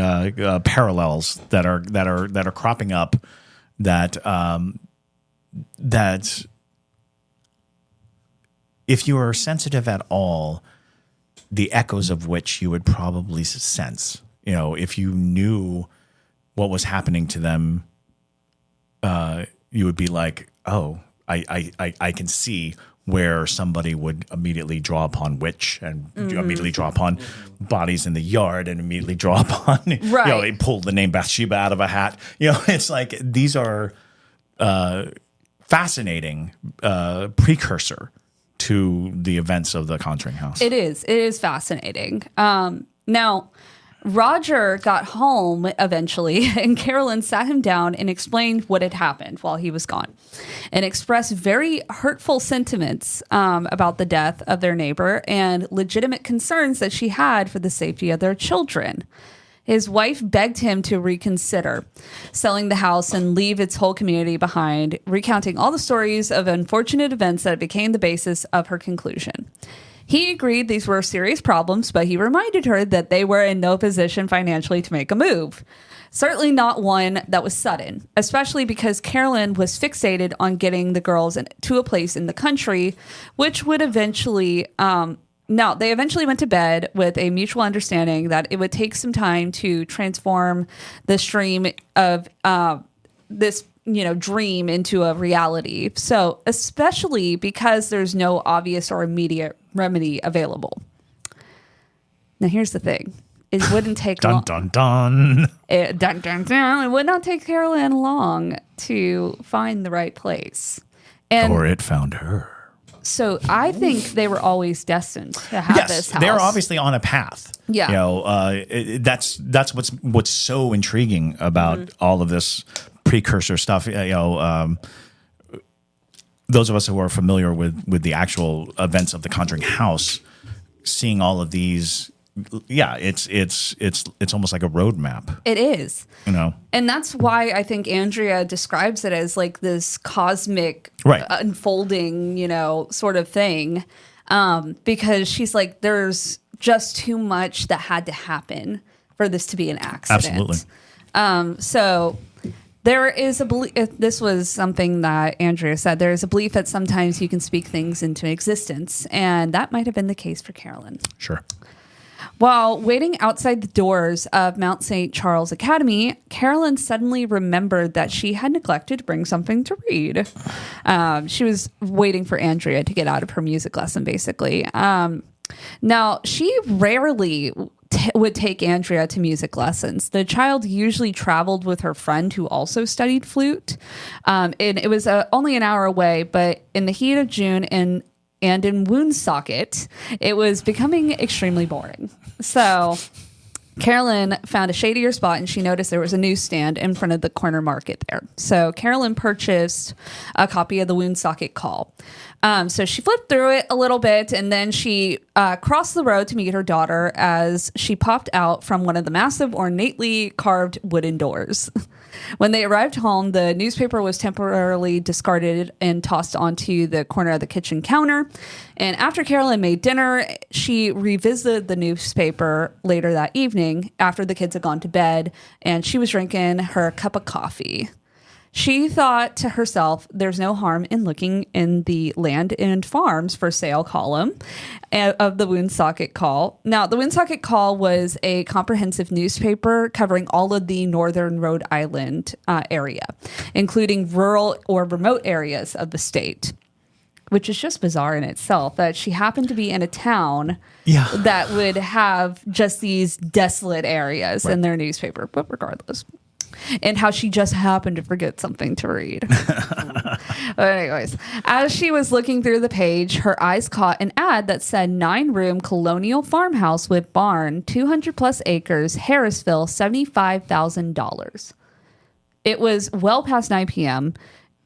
parallels that are cropping up that if you are sensitive at all, the echoes of which you would probably sense. If you knew what was happening to them, you would be like, oh, I can see where somebody would immediately draw upon witch and immediately draw upon bodies in the yard and immediately draw upon, they pulled the name Bathsheba out of a hat. It's like these are fascinating precursor to the events of the Conjuring House. It is fascinating. Now, Roger got home eventually, and Carolyn sat him down and explained what had happened while he was gone, and expressed very hurtful sentiments about the death of their neighbor and legitimate concerns that she had for the safety of their children. His wife begged him to reconsider selling the house and leave its whole community behind, recounting all the stories of unfortunate events that became the basis of her conclusion. He agreed these were serious problems, but he reminded her that they were in no position financially to make a move. Certainly not one that was sudden, especially because Carolyn was fixated on getting the girls to a place in the country, which would eventually... No, they eventually went to bed with a mutual understanding that it would take some time to transform the stream of this, dream into a reality. So, especially because there's no obvious or immediate remedy available. Now, here's the thing. it wouldn't take Dun, long. dun, dun. Dun, dun, dun. It would not take Carolyn long to find the right place. And Or it found her. so I think they were always destined to have this house. They're obviously on a path. Yeah. You know, that's what's so intriguing about all of this precursor stuff. You know, those of us who are familiar with the actual events of the Conjuring House, seeing all of these, it's almost like a roadmap. It is. You know, And that's why I think Andrea describes it as like this cosmic Right. unfolding, you know, sort of thing. Because she's like, there's just too much that had to happen for this to be an accident. Absolutely. So there is a belief, this was something that Andrea said, there is a belief that sometimes you can speak things into existence. And that might have been the case for Carolyn. Sure. While waiting outside the doors of Mount St. Charles Academy, Carolyn suddenly remembered that she had neglected to bring something to read. She was waiting for Andrea to get out of her music lesson, basically. Now, she rarely would take Andrea to music lessons. The child usually traveled with her friend who also studied flute. And it was only an hour away, but in the heat of June and in Woonsocket, it was becoming extremely boring. So Carolyn found a shadier spot and she noticed there was a newsstand in front of the corner market there. So Carolyn purchased a copy of the Woonsocket Call. So she flipped through it a little bit and then she crossed the road to meet her daughter as she popped out from one of the massive ornately carved wooden doors. When they arrived home, the newspaper was temporarily discarded and tossed onto the corner of the kitchen counter. And after Carolyn made dinner, she revisited the newspaper later that evening after the kids had gone to bed, and she was drinking her cup of coffee. She thought to herself, there's no harm in looking in the land and farms for sale column of the Woonsocket Call. Now, the Woonsocket Call was a comprehensive newspaper covering all of the northern Rhode Island area, including rural or remote areas of the state, which is just bizarre in itself that she happened to be in a town that would have just these desolate areas in their newspaper. But regardless. And how she just happened to forget something to read. But anyways, as she was looking through the page, her eyes caught an ad that said 9-room colonial farmhouse with barn, 200 plus acres, Harrisville, $75,000. It was well past 9 p.m.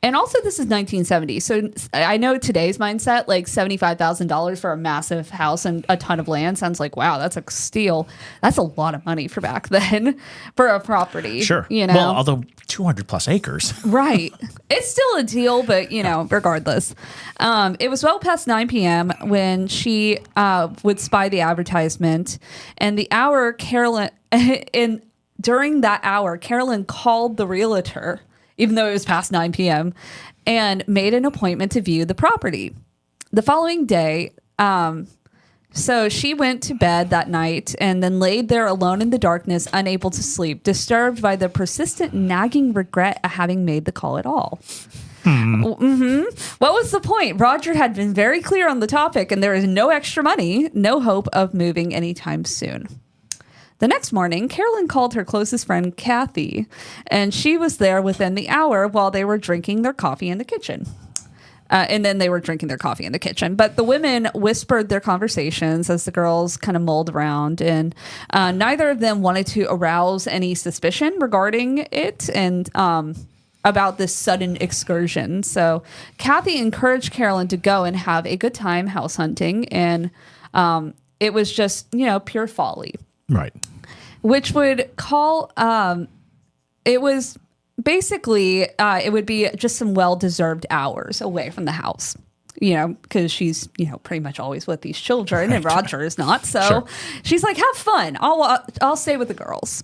And also, this is 1970. So I know today's mindset, like $75,000 for a massive house and a ton of land sounds like, wow, that's a steal. That's a lot of money for back then for a property. Sure. You know? Well, although 200 plus acres. Right. It's still a deal, but, you know, regardless. It was well past 9 p.m. when she would spy the advertisement. And the hour during that hour, Carolyn called the realtor, even though it was past 9 p.m., and made an appointment to view the property. The following day, so she went to bed that night and then laid there alone in the darkness, unable to sleep, disturbed by the persistent nagging regret at having made the call at all. What was the point? Roger had been very clear on the topic, and there is no extra money, no hope of moving anytime soon. The next morning, Carolyn called her closest friend, Kathy, and she was there within the hour while they were drinking their coffee in the kitchen. And then they were drinking their coffee in the kitchen. But the women whispered their conversations as the girls kind of mulled around, and neither of them wanted to arouse any suspicion regarding it and about this sudden excursion. So Kathy encouraged Carolyn to go and have a good time house hunting, and it was just, you know, pure folly. Right. Which would call, it was basically, it would be just some well-deserved hours away from the house, you know, because she's, you know, pretty much always with these children and Roger is not. So she's like, have fun. I'll stay with the girls.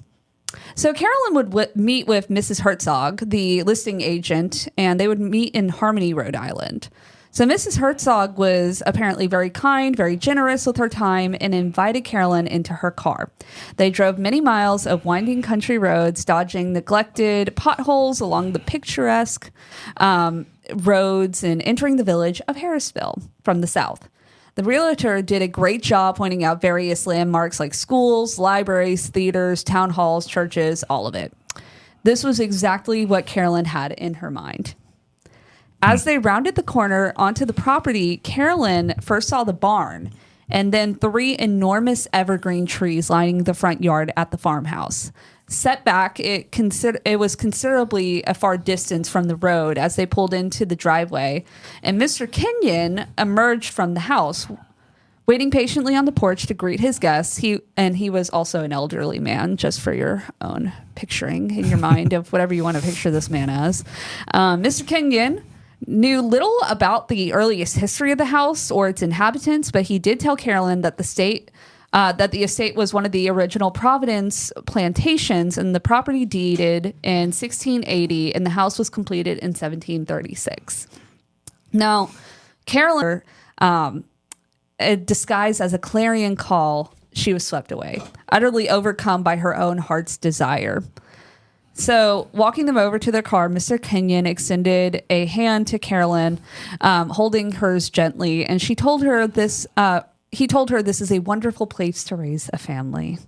So Carolyn would meet with Mrs. Herzog, the listing agent, and they would meet in Harmony, Rhode Island. So Mrs. Herzog was apparently very kind, very generous with her time, and invited Carolyn into her car. They drove many miles of winding country roads, dodging neglected potholes along the picturesque roads and entering the village of Harrisville from the south. The realtor did a great job pointing out various landmarks like schools, libraries, theaters, town halls, churches, all of it. This was exactly what Carolyn had in her mind. As they rounded the corner onto the property, Carolyn first saw the barn and then 3 enormous evergreen trees lining the front yard at the farmhouse. Set back, it was considerably a far distance from the road as they pulled into the driveway, and Mr. Kenyon emerged from the house, waiting patiently on the porch to greet his guests. He was also an elderly man, just for your own picturing in your mind of whatever you want to picture this man as. Mr. Kenyon knew little about the earliest history of the house or its inhabitants, but he did tell Carolyn that the estate was one of the original Providence plantations, and the property deeded in 1680, and the house was completed in 1736. Now, Carolyn, disguised as a clarion call, she was swept away, utterly overcome by her own heart's desire. So, walking them over to their car, Mr. Kenyon extended a hand to Carolyn, holding hers gently, and he told her this is a wonderful place to raise a family.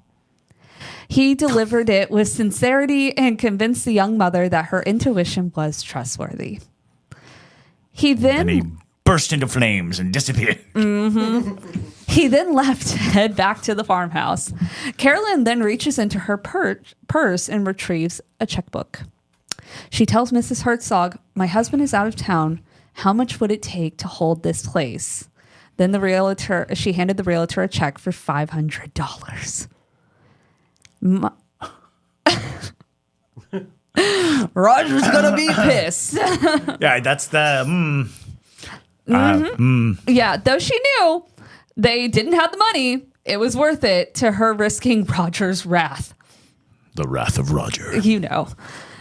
He delivered it with sincerity and convinced the young mother that her intuition was trustworthy. And he burst into flames and disappeared. Mm-hmm. He then left to head back to the farmhouse. Carolyn then reaches into her purse and retrieves a checkbook. She tells Mrs. Herzog, "My husband is out of town. How much would it take to hold this place?" Then she handed the realtor a check for $500. Roger's gonna be pissed. Yeah, that's the. Yeah, though she knew they didn't have the money, it was worth it to her risking Roger's wrath. The wrath of Roger. You know.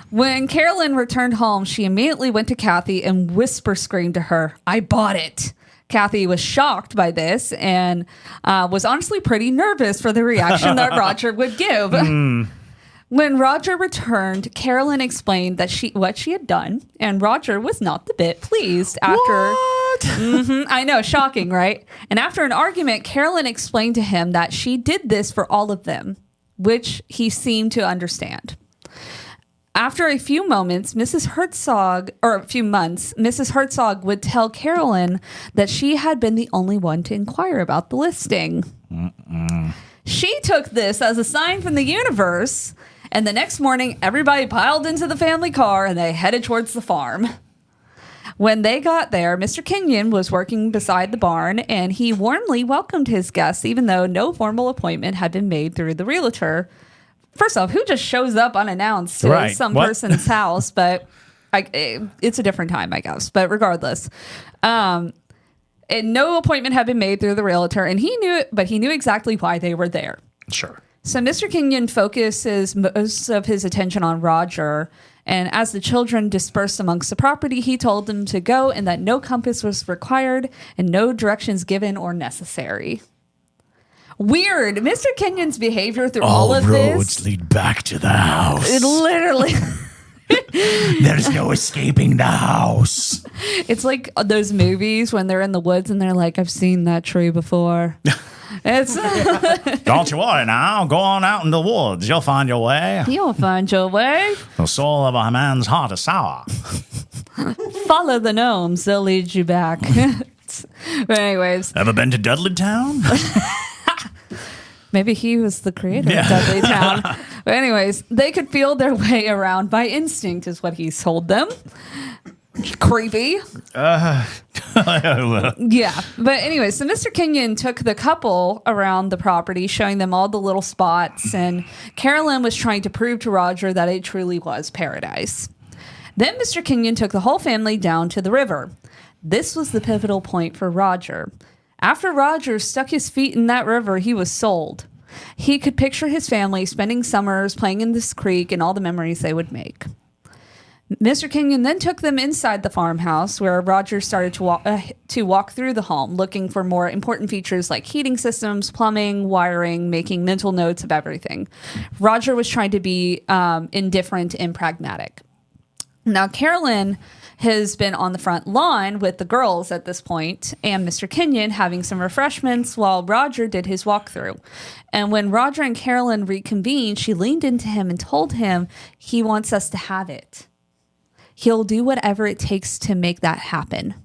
When Carolyn returned home, she immediately went to Kathy and whisper screamed to her, "I bought it." Kathy was shocked by this and was honestly pretty nervous for the reaction that Roger would give. When Roger returned, Carolyn explained that what she had done, and Roger was not the bit pleased after. I know, shocking, right? And after an argument, Carolyn explained to him that she did this for all of them, which he seemed to understand. After a few months, Mrs. Herzog would tell Carolyn that she had been the only one to inquire about the listing. She took this as a sign from the universe, and the next morning, everybody piled into the family car and they headed towards the farm. When they got there, Mr. Kenyon was working beside the barn, and he warmly welcomed his guests, even though no formal appointment had been made through the realtor. First off, who just shows up unannounced to some person's house? But it's a different time, I guess. But regardless, and no appointment had been made through the realtor, and he knew it, but he knew exactly why they were there. Sure. So Mr. Kenyon focuses most of his attention on Roger, and as the children dispersed amongst the property, he told them to go and that no compass was required and no directions given or necessary. Weird. Mr. Kenyon's behavior through all of this. All roads lead back to the house. It literally. There's no escaping the house. It's like those movies when they're in the woods and they're like, "I've seen that tree before." It's Don't you worry now. Go on out in the woods. You'll find your way. You'll find your way. The soul of a man's heart is sour. Follow the gnomes. They'll lead you back. But anyways. Ever been to Dudleytown? Maybe he was the creator of Dudleytown. But anyways, they could feel their way around by instinct is what he told them. Creepy. Yeah. But anyways, so Mr. Kenyon took the couple around the property, showing them all the little spots, and Carolyn was trying to prove to Roger that it truly was paradise. Then Mr. Kenyon took the whole family down to the river. This was the pivotal point for Roger. After Roger stuck his feet in that river, he was sold. He could picture his family spending summers playing in this creek and all the memories they would make. Mr. Kenyon then took them inside the farmhouse, where Roger started to walk through the home, looking for more important features like heating systems, plumbing, wiring, making mental notes of everything. Roger was trying to be indifferent and pragmatic. Now, Carolyn has been on the front lawn with the girls at this point and Mr. Kenyon having some refreshments while Roger did his walkthrough. And when Roger and Carolyn reconvened, she leaned into him and told him he wants us to have it. He'll do whatever it takes to make that happen.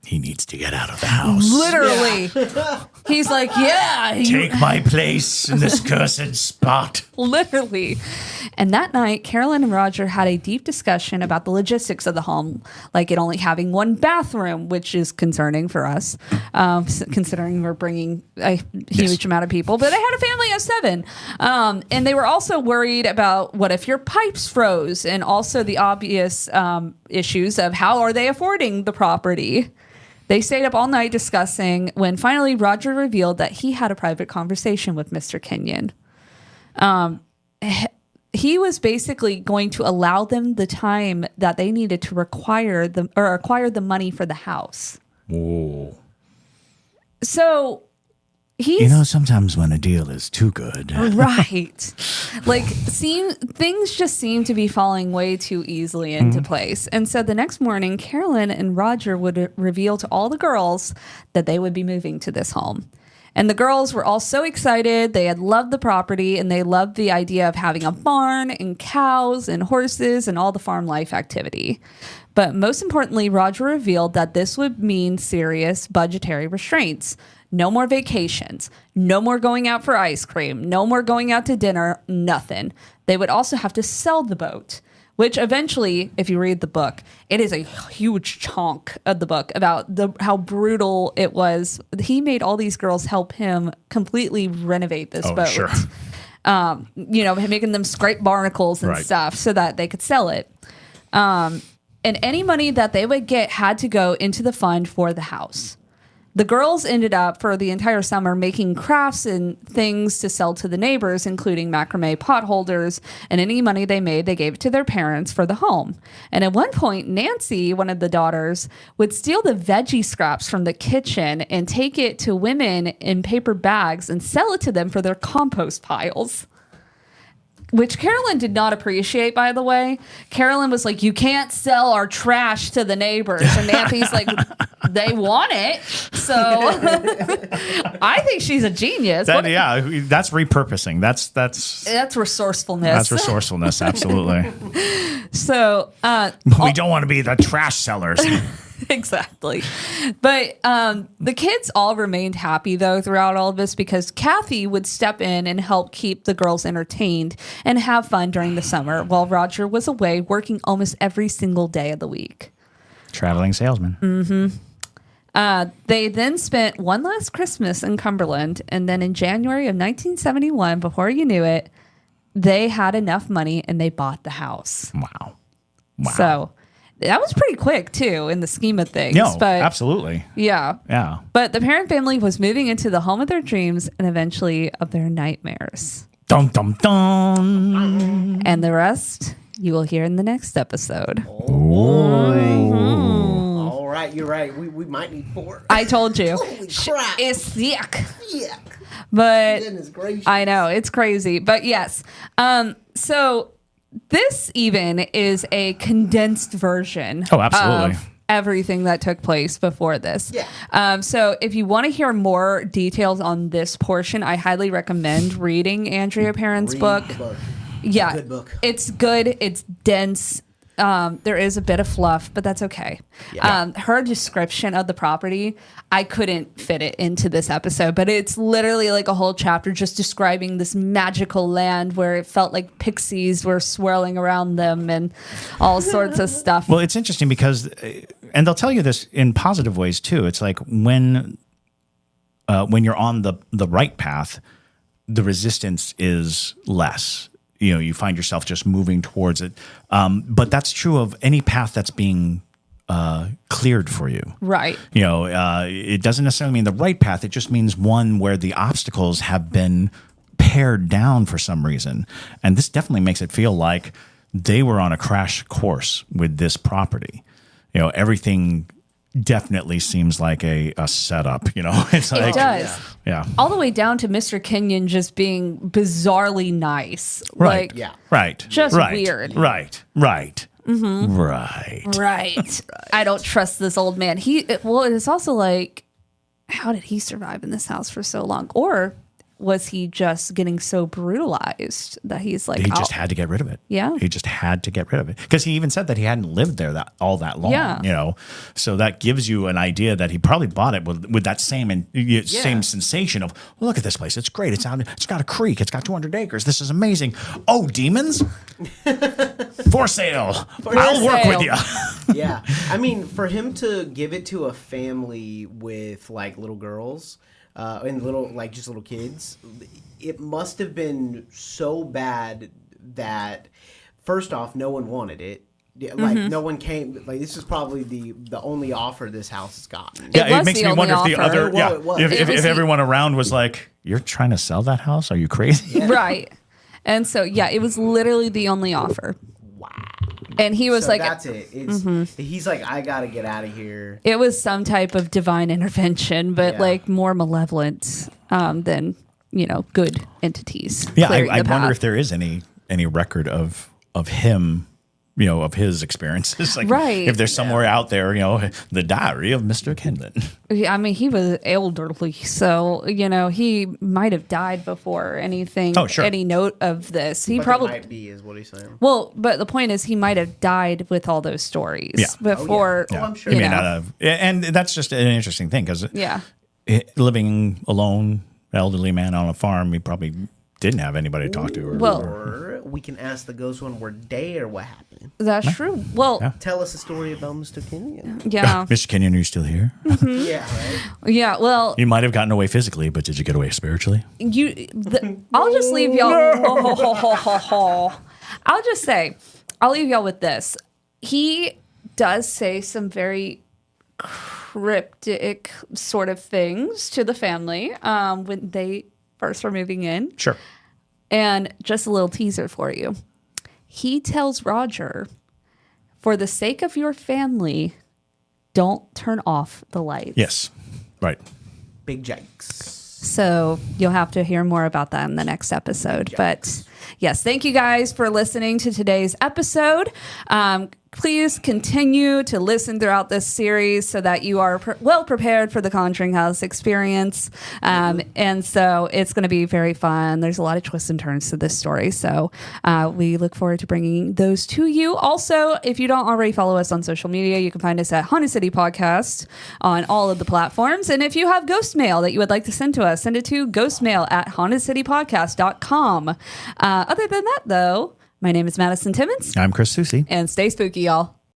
He needs to get out of the house. Literally. Yeah. He's like, yeah. Take my place in this cursed spot. Literally. And that night, Carolyn and Roger had a deep discussion about the logistics of the home, like it only having one bathroom, which is concerning for us, considering we're bringing a huge amount of people. But they had a family of 7. And they were also worried about what if your pipes froze, and also the obvious issues of how are they affording the property. They stayed up all night discussing when finally Roger revealed that he had a private conversation with Mr. Kenyon. He was basically going to allow them the time that they needed to acquire the money for the house. Whoa. So sometimes when a deal is too good. Right. Like, things just seem to be falling way too easily into place. And so the next morning, Carolyn and Roger would reveal to all the girls that they would be moving to this home. And the girls were all so excited. They had loved the property, and they loved the idea of having a barn and cows and horses and all the farm life activity. But most importantly, Roger revealed that this would mean serious budgetary restraints. No more vacations, no more going out for ice cream, no more going out to dinner, nothing. They would also have to sell the boat, which eventually, if you read the book, it is a huge chunk of the book about how brutal it was. He made all these girls help him completely renovate this boat. Sure. Making them scrape barnacles and stuff so that they could sell it. And any money that they would get had to go into the fund for the house. The girls ended up, for the entire summer, making crafts and things to sell to the neighbors, including macrame potholders, and any money they made, they gave it to their parents for the home. And at one point, Nancy, one of the daughters, would steal the veggie scraps from the kitchen and take it to women in paper bags and sell it to them for their compost piles. Which Carolyn did not appreciate, by the way. Carolyn was like, you can't sell our trash to the neighbors. And Nancy's like, they want it. So I think she's a genius. That's repurposing. That's resourcefulness. That's resourcefulness, absolutely. So we don't want to be the trash sellers. Exactly. But the kids all remained happy, though, throughout all of this, because Kathy would step in and help keep the girls entertained and have fun during the summer while Roger was away working almost every single day of the week. Traveling salesman. Mm-hmm. They then spent one last Christmas in Cumberland, and then in January of 1971, before you knew it, they had enough money and they bought the house. Wow. So that was pretty quick, too, in the scheme of things. No, absolutely. Yeah. Yeah. But the Perron family was moving into the home of their dreams and eventually of their nightmares. Dum, dum, dum. And the rest you will hear in the next episode. Oh, boy. Mm-hmm. All right, you're right. We might need 4. I told you. Holy crap. It's thick. Yeah. But Goodness gracious. I know, it's crazy. But yes. So this even is a condensed version of everything that took place before this. Yeah. So if you want to hear more details on this portion, I highly recommend reading Andrea Perron's book. Yeah, good book. It's good. It's dense. There is a bit of fluff, but that's okay. Yeah. Her description of the property, I couldn't fit it into this episode, but it's literally like a whole chapter just describing this magical land where it felt like pixies were swirling around them and all sorts of stuff. Well, it's interesting because, and they'll tell you this in positive ways too. It's like when you're on the right path, the resistance is less. You find yourself just moving towards it. But that's true of any path that's being cleared for you. Right. It doesn't necessarily mean the right path. It just means one where the obstacles have been pared down for some reason. And this definitely makes it feel like they were on a crash course with this property. Everything definitely seems like a setup, It's like, it does. Yeah. All the way down to Mr. Kenyon just being bizarrely nice. Right. Like, Yeah. Right. Just right. weird. Right. Right. I don't trust this old man. It's also like, how did he survive in this house for so long? Or was he just getting so brutalized that he's like, he just had to get rid of it. Yeah. He just had to get rid of it. Because he even said that he hadn't lived there that long, Yeah. you know. So that gives you an idea that he probably bought it with that same sensation of, look at this place. It's great. It's got a creek. It's got 200 acres. This is amazing. Oh, demons? For sale. I'll work with you. Yeah. I mean, for him to give it to a family with like little girls, and just little kids, it must have been so bad that first off, no one wanted it. Like no one came. Like this is probably the only offer this house has gotten. Yeah, it makes me wonder if the other, It everyone around was like, "You're trying to sell that house? Are you crazy?" Yeah. Right. And so it was literally the only offer. Wow. And he was like, that's it. He's like, I gotta get out of here. It was some type of divine intervention, but like more malevolent than good entities. Yeah, I wonder if there is any record of him, of his experiences. Like, if there's somewhere out there, the diary of Mr. Kenlin. I mean, he was elderly, so he might have died before anything. Oh, sure. Any note of this, he But probably might be, is what he's saying. Well, but the point is, he might have died with all those stories before. Oh, I'm sure. He may not have, and that's just an interesting thing because living alone, elderly man on a farm, he probably didn't have anybody to talk to. Or we can ask the ghost when we're there what happened. That's true. Well, tell us a story about Mr. Kenyon. Yeah. Mr. Kenyon, are you still here? Yeah, right. Yeah, well, you might have gotten away physically, but did you get away spiritually? I'll just leave y'all. I'll just say, I'll leave y'all with this. He does say some very cryptic sort of things to the family when they first are moving in. Sure. And just a little teaser for you. He tells Roger, for the sake of your family, don't turn off the lights. Yes. Right. Big Jakes. So you'll have to hear more about that in the next episode. But yes, thank you guys for listening to today's episode. Please continue to listen throughout this series so that you are well prepared for the Conjuring House experience. And so it's going to be very fun. There's a lot of twists and turns to this story. So we look forward to bringing those to you. Also, if you don't already follow us on social media, you can find us at Haunted City Podcast on all of the platforms. And if you have ghost mail that you would like to send to us, send it to ghostmail@hauntedcitypodcast.com. Other than that, though, my name is Madison Timmons. I'm Chris Soucy. And stay spooky, y'all.